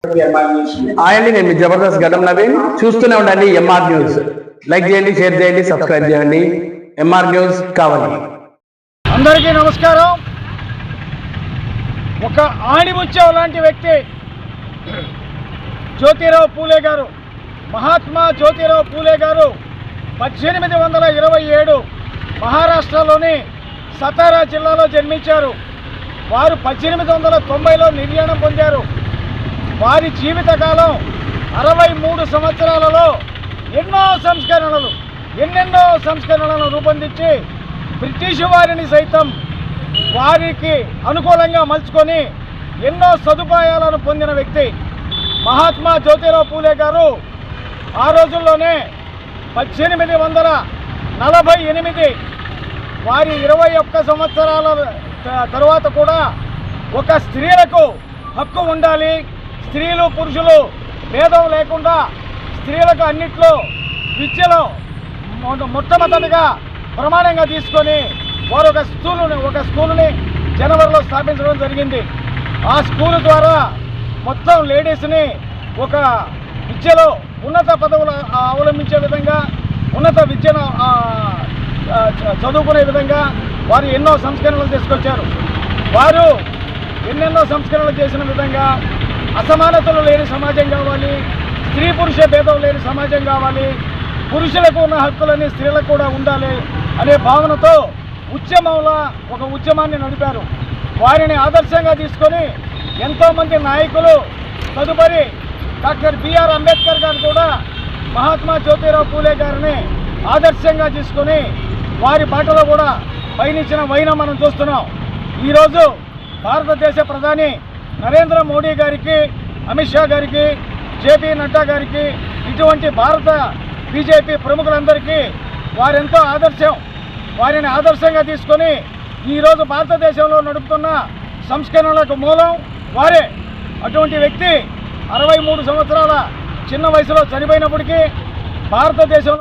అండి, నేను మీ జబర్దస్త్ గడ్డం నవీన్. చూస్తూనే ఉండండి ఎంఆర్ న్యూస్. లైక్ చేయండి, షేర్ చేయండి, సబ్స్క్రైబ్ చేయండి. ఎంఆర్ న్యూస్ కావాలి. అందరికీ నమస్కారం. ఒక ఆణిముత్యం లాంటి వ్యక్తి జ్యోతిరావు పూలే గారు, మహాత్మా జ్యోతిరావు పూలే గారు 1827 మహారాష్ట్రలోని సతారా జిల్లాలో జన్మించారు. వారు 1890లో నిర్యాణం పొందారు. వారి జీవితకాలం 63 సంవత్సరాలలో ఎన్నెన్నో సంస్కరణలను రూపొందించి బ్రిటిష్ వారిని సైతం వారికి అనుకూలంగా మలుచుకొని ఎన్నో సదుపాయాలను పొందిన వ్యక్తి మహాత్మా జ్యోతిరావు పూలే గారు. ఆ రోజుల్లోనే 1848 వారి 21 సంవత్సరాల తర్వాత కూడా ఒక స్త్రీలకు హక్కు ఉండాలి, స్త్రీలు పురుషులు భేదం లేకుండా స్త్రీలకు అన్నిట్లో విద్యలో మొట్టమొదటిగా ప్రమాణంగా తీసుకొని వారు ఒక స్కూలుని జనవరిలో స్థాపించడం జరిగింది. ఆ స్కూలు ద్వారా మొత్తం లేడీస్ని ఒక విద్యలో ఉన్నత పదవులు అవలంబించే విధంగా, ఉన్నత విద్యను చదువుకునే విధంగా వారు ఎన్నో సంస్కరణలు తీసుకొచ్చారు. వారు ఎన్నెన్నో సంస్కరణలు చేసిన విధంగా అసమానతలు లేని సమాజం కావాలి, స్త్రీ పురుష భేదం లేని సమాజం కావాలి, పురుషులకు ఉన్న హక్కులన్నీ స్త్రీలకు కూడా ఉండాలి అనే భావనతో ఒక ఉద్యమాన్ని నడిపారు. వారిని ఆదర్శంగా తీసుకొని ఎంతోమంది నాయకులు, తదుపరి డాక్టర్ బిఆర్ అంబేద్కర్ గారు కూడా మహాత్మా జ్యోతిరావు పూలే గారిని ఆదర్శంగా తీసుకొని వారి బాటలో కూడా పయనించిన వైనం మనం చూస్తున్నాం. ఈరోజు భారతదేశ ప్రధాని నరేంద్ర మోడీ గారికి, అమిత్ షా గారికి, జేపీ నడ్డా గారికి, ఇటువంటి భారత బీజేపీ ప్రముఖులందరికీ వారెంతో వారిని ఆదర్శంగా తీసుకొని ఈరోజు భారతదేశంలో నడుపుతున్న సంస్కరణలకు మూలం వారే. అటువంటి వ్యక్తి 63 సంవత్సరాల చిన్న వయసులో చనిపోయినప్పటికీ భారతదేశంలో